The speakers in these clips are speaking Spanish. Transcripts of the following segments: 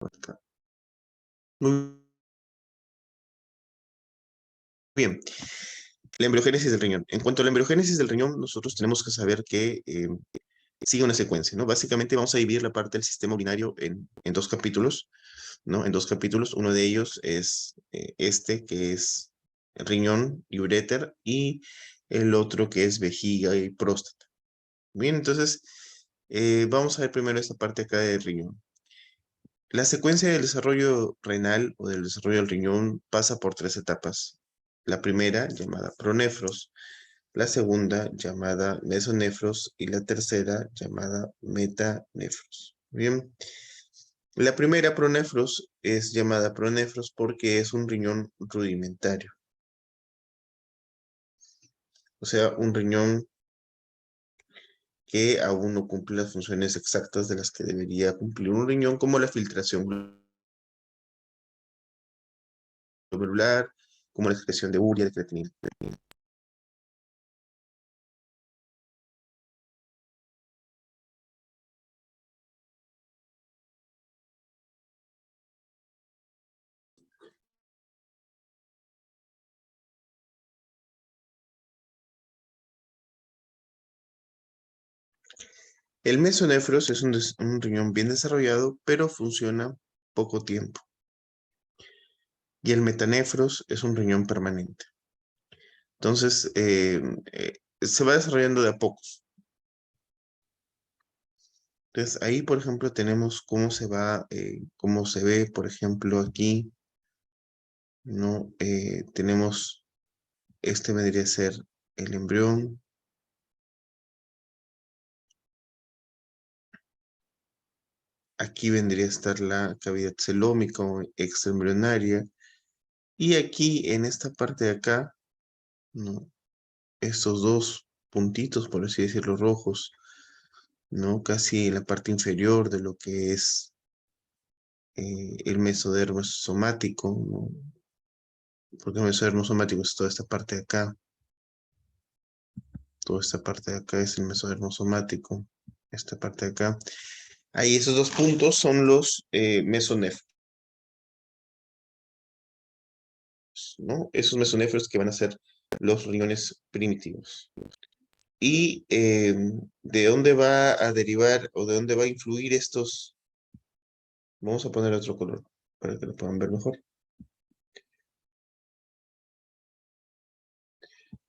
Acá. Muy bien. La embriogénesis del riñón. En cuanto a la embriogénesis del riñón, nosotros tenemos que saber que sigue una secuencia, ¿no? Básicamente vamos a dividir la parte del sistema urinario en dos capítulos, ¿no? En dos capítulos. Uno de ellos es que es riñón y uréter, y el otro que es vejiga y próstata. Bien, entonces vamos a ver primero esta parte acá del riñón. La secuencia del desarrollo renal o del desarrollo del riñón pasa por tres etapas. La primera, llamada pronefros, la segunda, llamada mesonefros, y la tercera, llamada metanefros. Bien, la primera, pronefros, es llamada pronefros porque es un riñón rudimentario. O sea, un riñón que aún no cumple las funciones exactas de las que debería cumplir un riñón, como la filtración glomerular, como la excreción de urea, de creatinina. El mesonefros es un riñón bien desarrollado, pero funciona poco tiempo. Y el metanefros es un riñón permanente. Entonces, se va desarrollando de a pocos. Entonces, ahí, por ejemplo, tenemos cómo se va, cómo se ve, por ejemplo, aquí, ¿no? Tenemos, este vendría a ser el embrión. Aquí vendría a estar la cavidad celómica o extraembrionaria. Y aquí, en esta parte de acá, ¿no? Estos dos puntitos, por así decirlo, rojos, ¿no? Casi en la parte inferior de lo que es el mesodermo somático, ¿no? Porque el mesodermo somático es toda esta parte de acá. Toda esta parte de acá es el mesodermo somático. Esta parte de acá. Ahí esos dos puntos son los mesonefros, ¿no? Esos mesonefros que van a ser los riñones primitivos. ¿Y de dónde va a derivar o de dónde va a influir estos? Vamos a poner otro color para que lo puedan ver mejor.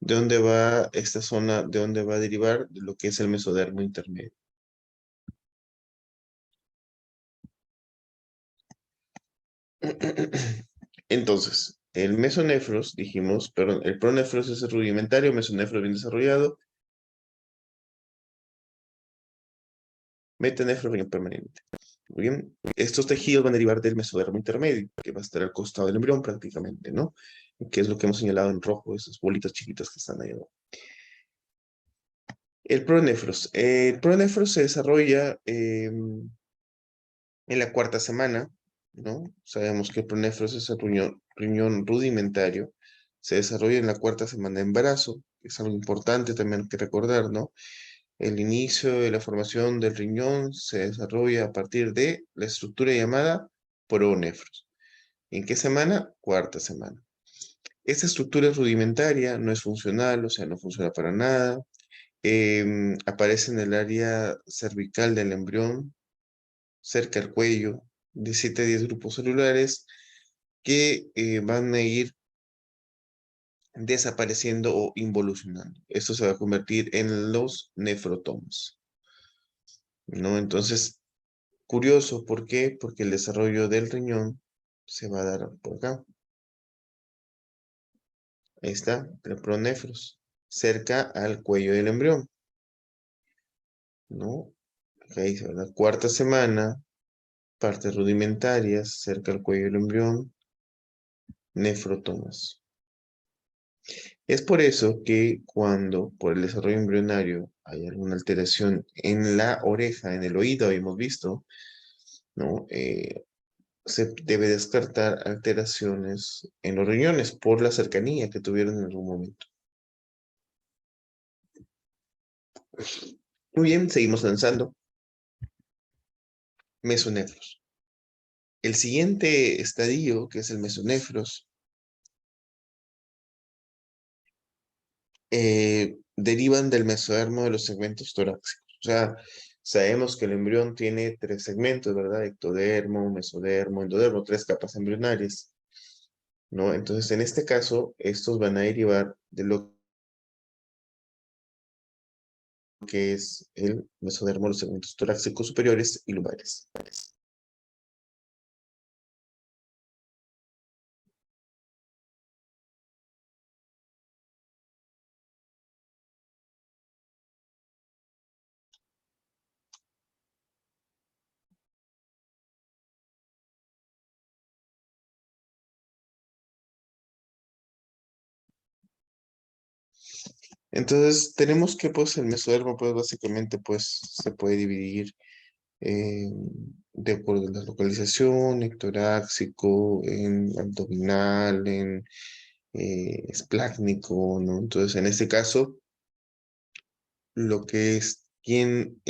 ¿De dónde va esta zona? ¿De dónde va a derivar? De lo que es el mesodermo intermedio. Entonces, el mesonefros, dijimos, perdón, el pronefros es el rudimentario, mesonefros bien desarrollado, metanefros bien permanente. Muy bien, estos tejidos van a derivar del mesodermo intermedio, que va a estar al costado del embrión prácticamente, ¿no? Que es lo que hemos señalado en rojo, esas bolitas chiquitas que están ahí abajo. El pronefros se desarrolla en la cuarta semana, ¿no? Sabemos que el pronefros es el riñón rudimentario, se desarrolla en la cuarta semana de embarazo, que es algo importante también que recordar, ¿no? El inicio de la formación del riñón se desarrolla a partir de la estructura llamada pronefros. ¿En qué semana? Cuarta semana. Esta estructura es rudimentaria, no es funcional, o sea, no funciona para nada. Aparece en el área cervical del embrión, cerca del cuello, de 7 a 10 grupos celulares que van a ir desapareciendo o involucionando. Esto se va a convertir en los nefrotomas, ¿no? Entonces, curioso, ¿por qué? Porque el desarrollo del riñón se va a dar por acá. Ahí está, el pronefros, cerca al cuello del embrión, ¿no? Acá dice, ¿verdad? Cuarta semana, partes rudimentarias, cerca al cuello del embrión, nefrotomas. Es por eso que cuando por el desarrollo embrionario hay alguna alteración en la oreja, en el oído, hemos visto, ¿no? Se debe descartar alteraciones en los riñones por la cercanía que tuvieron en algún momento. Muy bien, seguimos lanzando mesonefros. El siguiente estadio, que es el mesonefros, derivan del mesodermo de los segmentos torácicos. O sea, sabemos que el embrión tiene tres segmentos, ¿verdad? Ectodermo, mesodermo, endodermo, tres capas embrionarias, ¿no? Entonces, en este caso, estos van a derivar de lo que es el mesodermo, los segmentos torácicos superiores y lumbares. Entonces, tenemos que, pues, el mesodermo, pues, básicamente, pues, se puede dividir eh, de acuerdo a la localización, ectoráxico, en abdominal, en esplácnico, ¿no? Entonces, en este caso, lo que es quien,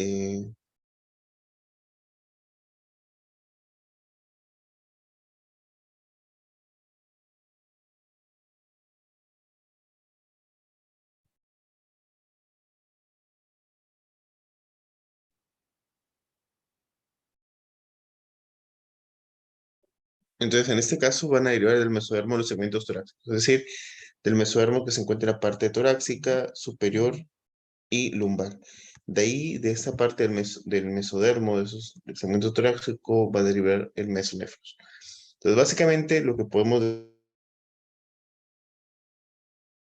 entonces, en este caso, van a derivar del mesodermo los segmentos torácicos, es decir, del mesodermo que se encuentra en la parte torácica, superior y lumbar. De ahí, de esta parte del mesodermo, de esos del segmento torácico, va a derivar el mesonefros. Entonces, básicamente, lo que podemos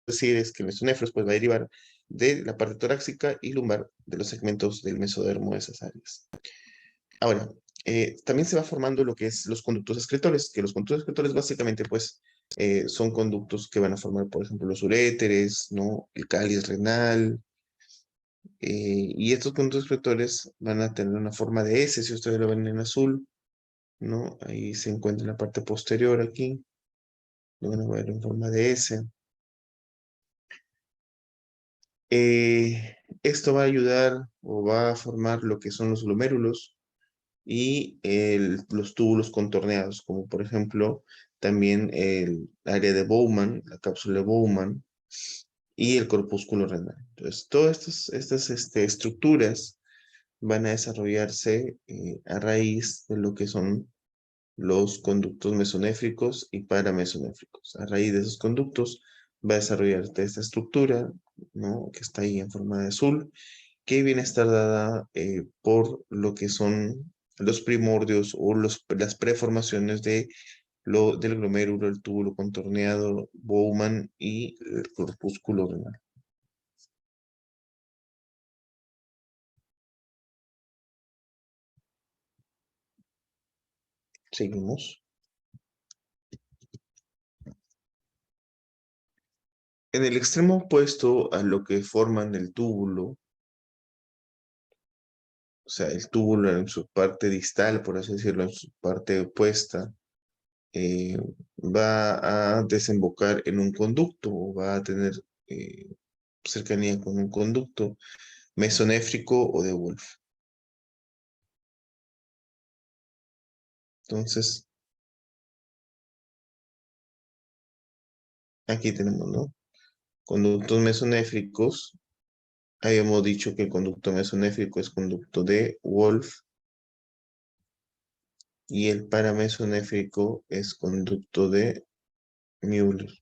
decir es que el mesonefros pues, va a derivar de la parte torácica y lumbar de los segmentos del mesodermo de esas áreas. Ahora, también se va formando lo que es los conductos excretores, que los conductos excretores básicamente pues son conductos que van a formar, por ejemplo, los uréteres, ¿no? El cáliz renal, y estos conductos excretores van a tener una forma de S, si ustedes lo ven en azul, ¿no? Ahí se encuentra en la parte posterior aquí, lo van a ver en forma de S. Esto va a ayudar o va a formar lo que son los glomérulos y los túbulos contorneados, como por ejemplo también el área de Bowman, la cápsula de Bowman y el corpúsculo renal. Entonces, todas estas estructuras van a desarrollarse a raíz de lo que son los conductos mesonéfricos y paramesonéfricos. A raíz de esos conductos va a desarrollarse esta estructura, ¿no? Que está ahí en forma de azul, que viene a estar dada por lo que son los primordios o las preformaciones del glomérulo, el túbulo contorneado, Bowman y el corpúsculo renal. Seguimos. En el extremo opuesto a lo que forman el túbulo, o sea, el túbulo en su parte distal, por así decirlo, en su parte opuesta, eh, va a desembocar en un conducto o va a tener eh, cercanía con un conducto mesonéfrico o de Wolff. Entonces, aquí tenemos, ¿no? Conductos mesonéfricos. Habíamos dicho que el conducto mesonéfrico es conducto de Wolff y el paramesonéfrico es conducto de Müller.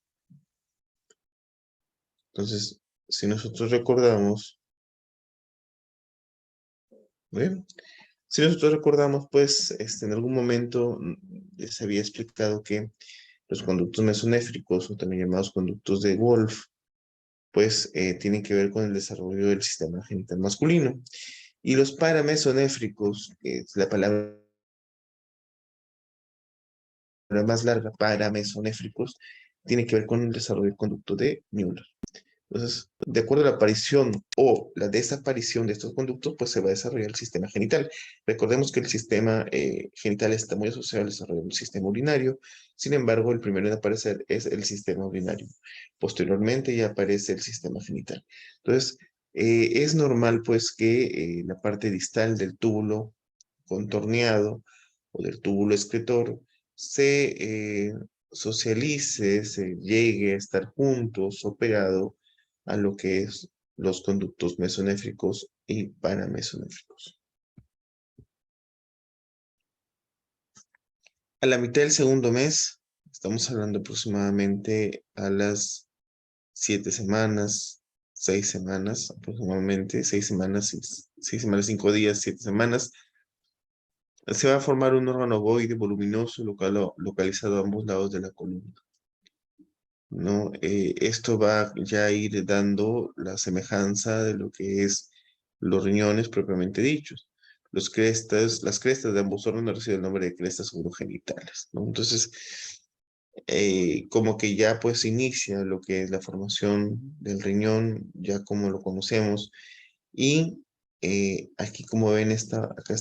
Entonces, si nosotros recordamos, ¿bien? Si nosotros recordamos, pues, en algún momento les había explicado que los conductos mesonéfricos, o también llamados conductos de Wolff, pues tienen que ver con el desarrollo del sistema genital masculino. Y los paramesonéfricos, que es la palabra más larga, paramesonéfricos, tiene que ver con el desarrollo del conducto de Müller. Entonces, de acuerdo a la aparición o la desaparición de estos conductos, pues se va a desarrollar el sistema genital. Recordemos que el sistema genital está muy asociado al desarrollo del sistema urinario. Sin embargo, el primero en aparecer es el sistema urinario. Posteriormente ya aparece el sistema genital. Entonces, es normal pues que la parte distal del túbulo contorneado o del túbulo excretor se socialice, se llegue a estar juntos o pegado a lo que es los conductos mesonéfricos y paramesonéfricos. A la mitad del segundo mes, estamos hablando aproximadamente a las 7 semanas, 6 semanas aproximadamente, 6 semanas, 6 semanas, 5 días, 7 semanas, se va a formar un órgano ovoide voluminoso localizado a ambos lados de la columna, ¿no? Esto va ya a ir dando la semejanza de lo que es los riñones propiamente dichos. Las crestas de ambos órganos reciben el nombre de crestas urogenitales, ¿no? Entonces, como que ya pues inicia lo que es la formación del riñón, ya como lo conocemos, y aquí como ven, acá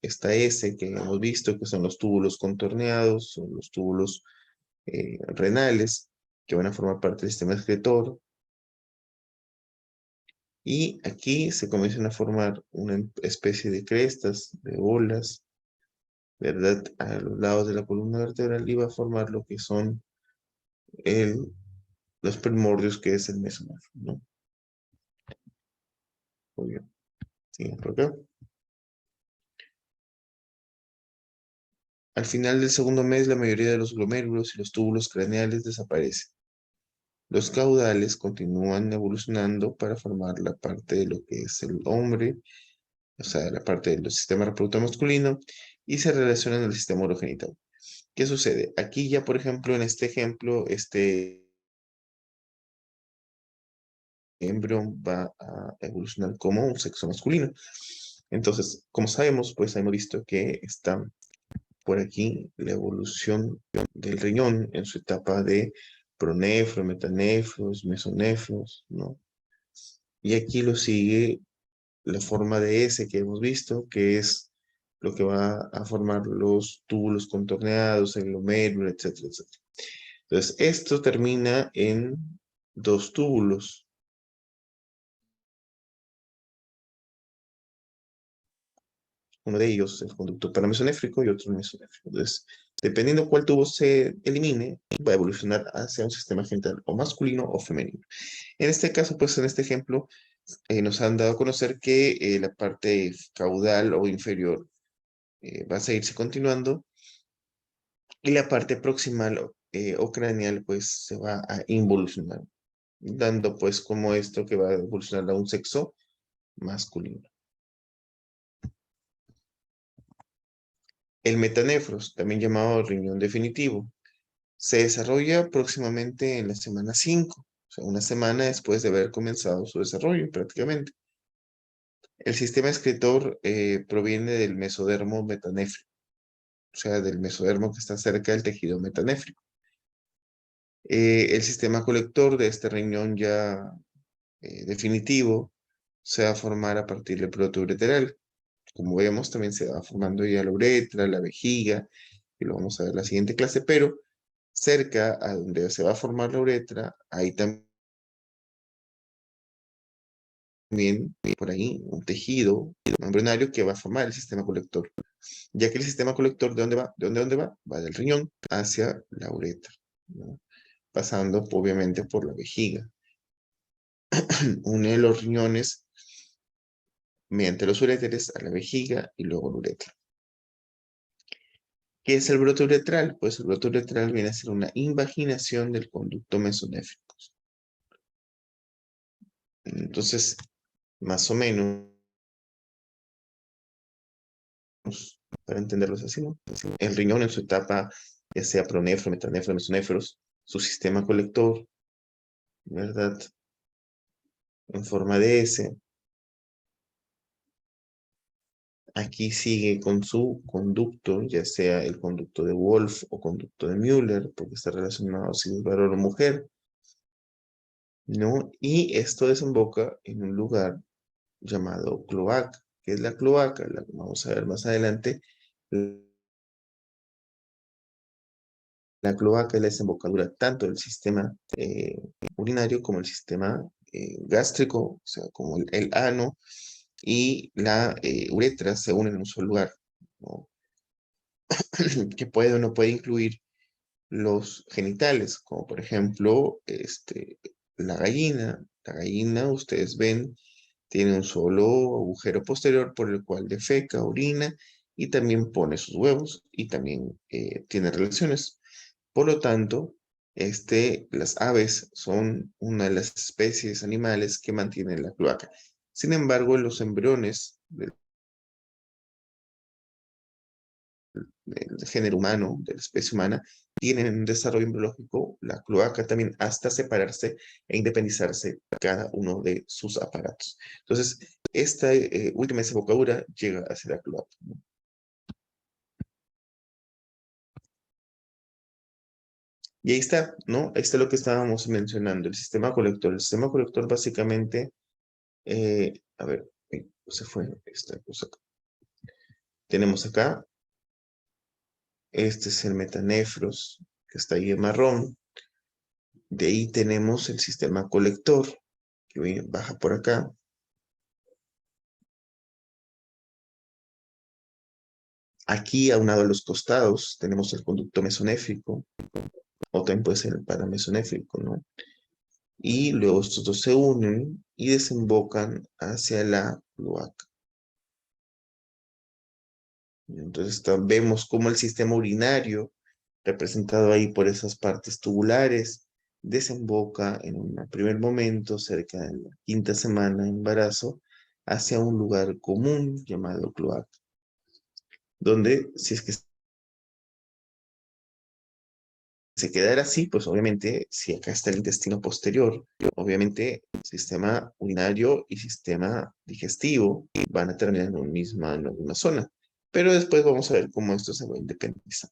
está S que hemos visto, que son los túbulos contorneados, son los túbulos renales, que van a formar parte del sistema excretor, y aquí se comienzan a formar una especie de crestas, de bolas, ¿verdad? A los lados de la columna vertebral, y va a formar lo que son los primordios, que es el mesónefro, ¿no? Muy bien. Sigamos por acá. Al final del segundo mes, la mayoría de los glomérulos y los túbulos craneales desaparecen. Los caudales continúan evolucionando para formar la parte de lo que es el hombre, o sea, la parte del sistema reproductor masculino, y se relacionan al sistema urogenital. ¿Qué sucede? Aquí ya, por ejemplo, en este ejemplo, este embrión va a evolucionar como un sexo masculino. Entonces, como sabemos, pues hemos visto que está por aquí la evolución del riñón en su etapa de pronefro, metanefros, mesonefros, ¿no? Y aquí lo sigue la forma de S que hemos visto, que es lo que va a formar los túbulos contorneados, el glomérulo, etcétera, etcétera. Entonces, esto termina en dos túbulos. Uno de ellos es el conducto paramesonéfrico y otro el mesonéfrico. Entonces, dependiendo cuál tubo se elimine, va a evolucionar hacia un sistema genital o masculino o femenino. En este caso, pues en este ejemplo, nos han dado a conocer que la parte caudal o inferior va a seguirse continuando, y la parte proximal o craneal pues se va a involucionar, dando pues como esto que va a evolucionar a un sexo masculino. El metanefros, también llamado riñón definitivo, se desarrolla próximamente en la semana 5, o sea, una semana después de haber comenzado su desarrollo prácticamente. El sistema excretor proviene del mesodermo metanéfrico, o sea, del mesodermo que está cerca del tejido metanéfrico. El sistema colector de este riñón ya definitivo se va a formar a partir del protoureteral. Como vemos, también se va formando ya la uretra, la vejiga, y lo vamos a ver en la siguiente clase, pero cerca a donde se va a formar la uretra, hay también por ahí un tejido embrionario que va a formar el sistema colector, ya que el sistema colector, ¿de dónde va? ¿De dónde va? Va del riñón hacia la uretra, ¿no? Pasando obviamente por la vejiga. Une los riñones mediante los uréteres a la vejiga y luego la uretra. ¿Qué es el brote uretral? Pues el brote uretral viene a ser una invaginación del conducto mesonéfrico. Entonces, más o menos, para entenderlos así, ¿no? El riñón en su etapa, ya sea pronefro, metanefro, mesonéfros, su sistema colector, ¿verdad? En forma de S. Aquí sigue con su conducto, ya sea el conducto de Wolf o conducto de Müller, porque está relacionado si es varón o mujer, ¿no? Y esto desemboca en un lugar llamado cloaca. ¿Qué es la cloaca? La vamos a ver más adelante. La cloaca es la desembocadura tanto del sistema urinario como el sistema gástrico, o sea, como el ano y la uretra se unen en un solo lugar, ¿no? que puede o no puede incluir los genitales, como por ejemplo la gallina. La gallina, ustedes ven, tiene un solo agujero posterior por el cual defeca, orina y también pone sus huevos y también tiene relaciones. Por lo tanto, las aves son una de las especies animales que mantienen la cloaca. Sin embargo, los embriones del género humano, de la especie humana, tienen en un desarrollo embriológico la cloaca también hasta separarse e independizarse cada uno de sus aparatos. Entonces, esta última desembocadura llega hacia la cloaca, ¿no? Y ahí está, ¿no? Ahí está lo que estábamos mencionando, el sistema colector. El sistema colector básicamente, a ver, se fue esta cosa. Tenemos acá, este es el metanefros, que está ahí en marrón. De ahí tenemos el sistema colector, que baja por acá. Aquí, aunado a los costados, tenemos el conducto mesonéfrico, o también puede ser el paramesonéfrico, ¿no? Y luego estos dos se unen y desembocan hacia la cloaca. Entonces vemos cómo el sistema urinario, representado ahí por esas partes tubulares, desemboca en un primer momento, cerca de la quinta semana de embarazo, hacia un lugar común llamado cloaca, donde si es que se quedara así, pues obviamente, si acá está el intestino posterior, obviamente sistema urinario y sistema digestivo van a terminar en la misma zona. Pero después vamos a ver cómo esto se va a independizar.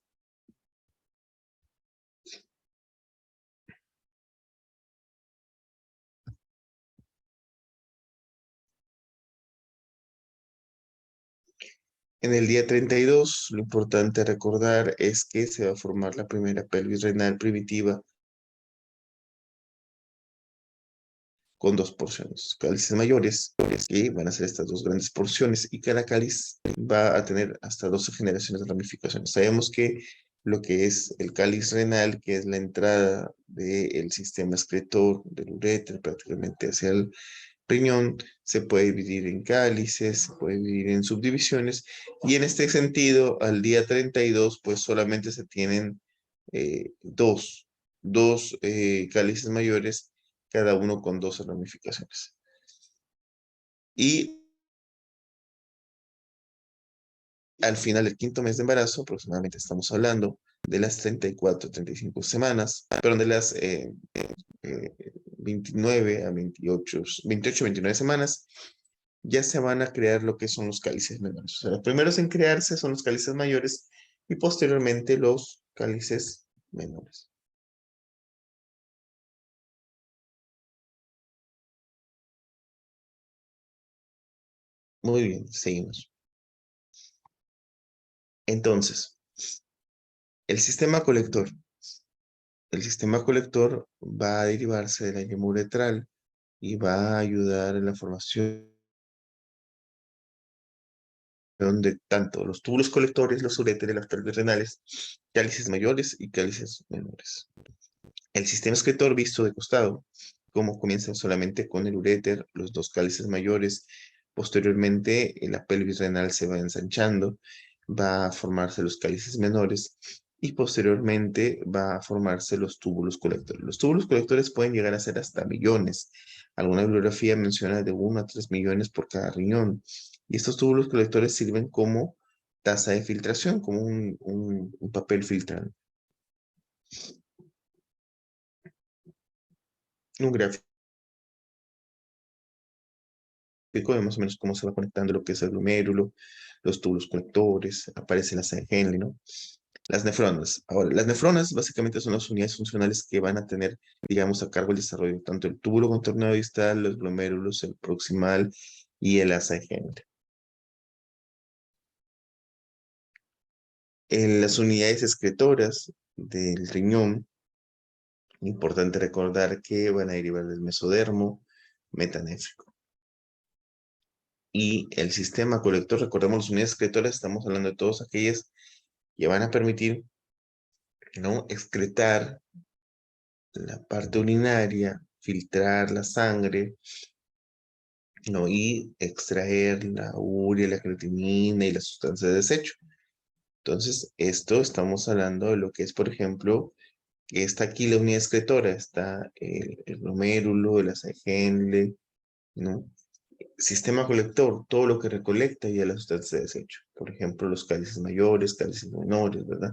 En el día 32, lo importante a recordar es que se va a formar la primera pelvis renal primitiva con dos porciones, cálices mayores, que van a ser estas dos grandes porciones, y cada cáliz va a tener hasta 12 generaciones de ramificaciones. Sabemos que lo que es el cáliz renal, que es la entrada del sistema excretor del uréter prácticamente hacia el riñón, se puede dividir en cálices, se puede dividir en subdivisiones, y en este sentido, al día 32, pues solamente se tienen dos cálices mayores, cada uno con 12 ramificaciones. Y al final del quinto mes de embarazo, aproximadamente estamos hablando de las 34, 35 semanas, perdón, de las 29 a 28, 29 semanas, ya se van a crear lo que son los cálices menores. O sea, los primeros en crearse son los cálices mayores y posteriormente los cálices menores. Muy bien, seguimos. Entonces, el sistema colector. El sistema colector va a derivarse de la yema uretral y va a ayudar en la formación de tanto los túbulos colectores, los uréteres, las pelvis renales, cálices mayores y cálices menores. El sistema excretor visto de costado, como comienza solamente con el uréter, los dos cálices mayores, posteriormente la pelvis renal se va ensanchando, va a formarse los cálices menores y posteriormente va a formarse los túbulos colectores. Los túbulos colectores pueden llegar a ser hasta millones. Alguna bibliografía menciona de 1 a 3 millones por cada riñón. Y estos túbulos colectores sirven como taza de filtración, como un papel filtrante. Un gráfico de más o menos cómo se va conectando lo que es el glomérulo, los túbulos conectores, aparece la sangre Henle, ¿no? Las nefronas. Ahora, las nefronas básicamente son las unidades funcionales que van a tener, digamos, a cargo el desarrollo, tanto el túbulo contornado distal, los glomérulos, el proximal y el asa de Henle. En las unidades excretoras del riñón, importante recordar que van a derivar del mesodermo metanéfrico. Y el sistema colector, recordemos las unidades excretoras, estamos hablando de todas aquellas y van a permitir, ¿no?, excretar la parte urinaria, filtrar la sangre, ¿no?, y extraer la urea, la creatinina y la sustancia de desecho. Entonces, esto estamos hablando de lo que es, por ejemplo, está aquí la unidad excretora, está el glomérulo, el Henle, ¿no? Sistema colector, todo lo que recolecta ya la sustancia de desecho. Por ejemplo, los cálices mayores, cálices menores, ¿verdad?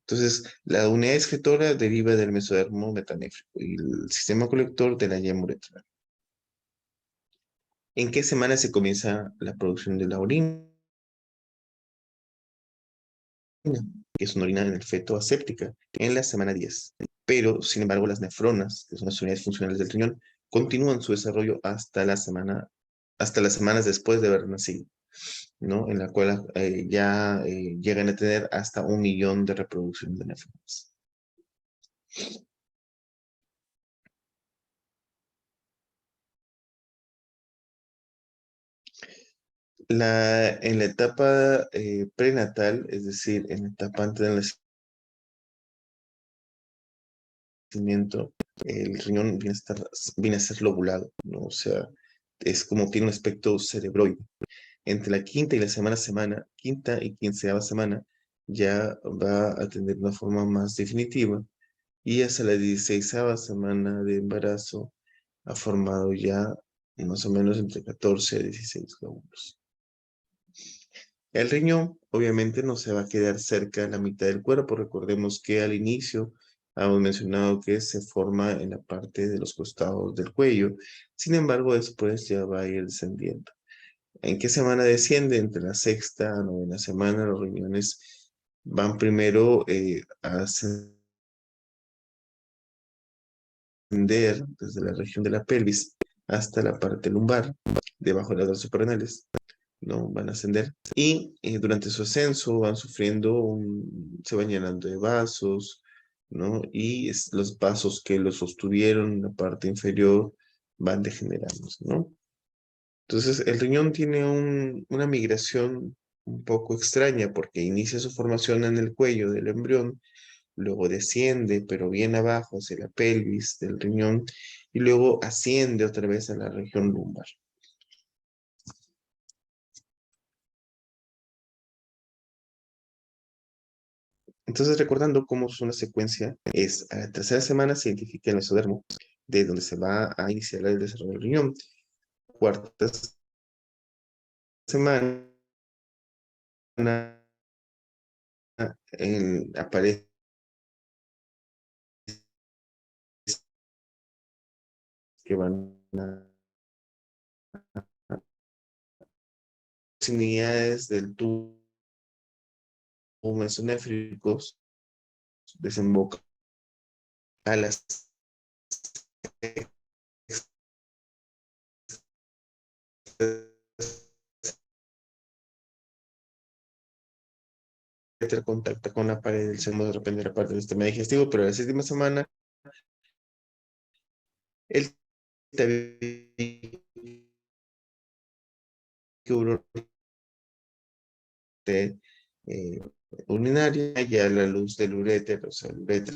Entonces, la unidad excretora deriva del mesodermo metanéfrico y el sistema colector de la yema uretral. ¿En qué semana se comienza la producción de la orina? Que es una orina en el feto aséptica, en la semana 10. Pero, sin embargo, las nefronas, que son las unidades funcionales del riñón, continúan su desarrollo hasta la semana, hasta las semanas después de haber nacido, ¿no? En la cual ya llegan a tener hasta 1 millón de reproducciones de nefronas. En la etapa prenatal, es decir, en la etapa antes del nacimiento, el riñón viene a ser lobulado, ¿no? O sea, es como tiene un aspecto cerebroide. Entre la quinta y la semana, quinta y quinceava semana, ya va a tener una forma más definitiva y hasta la 16ª semana de embarazo ha formado ya más o menos entre 14 a 16 glóbulos. El riñón obviamente no se va a quedar cerca de la mitad del cuerpo. Recordemos que al inicio hemos mencionado que se forma en la parte de los costados del cuello. Sin embargo, después ya va a ir descendiendo. ¿En qué semana desciende? Entre la sexta a novena semana, los riñones van primero a ascender desde la región de la pelvis hasta la parte lumbar, debajo de las dos suprarrenales, ¿no? Van a ascender. Y durante su ascenso van sufriendo, se van llenando de vasos, ¿no? Y los vasos que los sostuvieron en la parte inferior van degenerándose, ¿no? Entonces, el riñón tiene una migración un poco extraña porque inicia su formación en el cuello del embrión, luego desciende, pero bien abajo hacia la pelvis del riñón, y luego asciende otra vez a la región lumbar. Entonces, recordando cómo es una secuencia, es a la tercera semana se identifica el mesodermo, de donde se va a iniciar el desarrollo del riñón. Cuarta semana aparece que van a unidades del tubo mesonéfricos desemboca a las el contacto con la pared del seno de repente la parte del sistema digestivo, pero la séptima semana el tabique de, eh, urinaria y a la luz del uréter, o sea, el uréter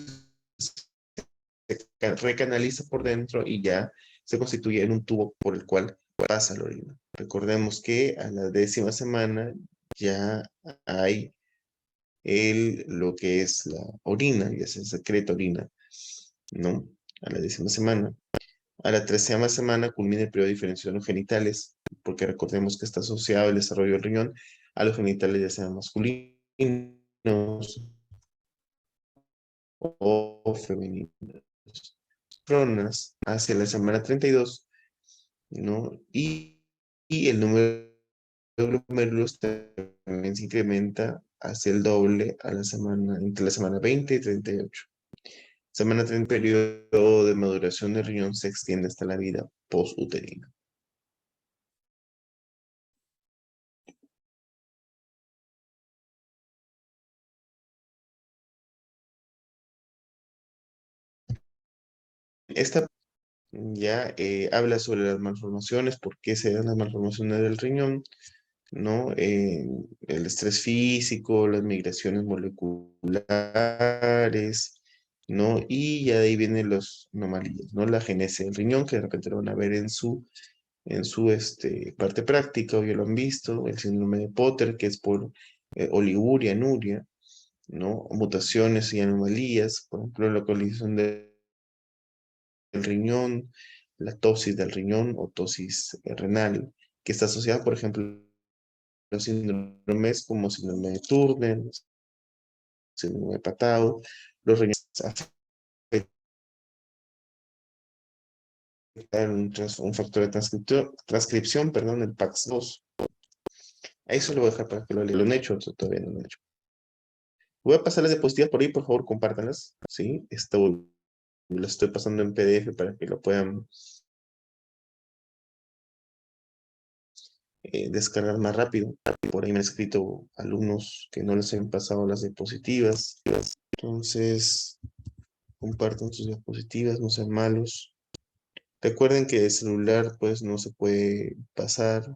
se recanaliza por dentro y ya se constituye en un tubo por el cual pasa la orina. Recordemos que a la 10ª semana ya hay lo que es la orina, ya se secreta orina, ¿no? A la 10ª semana. A la 13ª semana culmina el periodo de diferenciación de los genitales, porque recordemos que está asociado el desarrollo del riñón a los genitales ya sean masculinos o femeninos. Cronas hacia la semana 32, ¿no? Y el número de glomérulos también se incrementa hacia el doble entre la semana 20 y 38. Semana 30, el periodo de maduración del riñón se extiende hasta la vida postuterina. Esta ya habla sobre las malformaciones, por qué se dan las malformaciones del riñón, ¿no? El estrés físico, las migraciones moleculares, ¿no? Y ya de ahí vienen las anomalías, ¿no? La genesia del riñón, que de repente lo van a ver en su parte práctica, o ya lo han visto, el síndrome de Potter, que es por oliguria, anuria, ¿no? O mutaciones y anomalías, por ejemplo, la localización del riñón, la tosis del riñón o tosis renal, que está asociada, por ejemplo, los síndromes como síndrome de Turner, síndrome de Patau, los riñones afectan un factor de transcripción, perdón, el PAX2. A eso lo voy a dejar para que lo lea. Lo han hecho, todavía no lo han hecho. Voy a pasar las diapositivas por ahí, por favor, compártanlas, ¿sí? Esto lo estoy pasando en PDF para que lo puedan descargar más rápido. Por ahí me han escrito alumnos que no les han pasado las diapositivas. Entonces, compartan sus diapositivas, no sean malos. Recuerden que el celular pues no se puede pasar,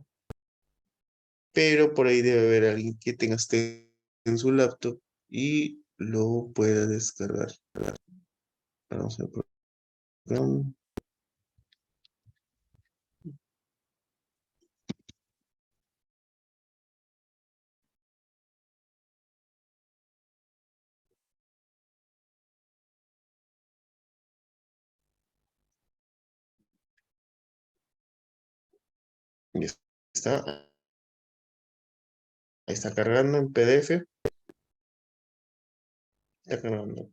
pero por ahí debe haber alguien que tenga este en su laptop y lo pueda descargar. Vamos al programa. Ya está. Ahí está cargando en PDF. Está cargando.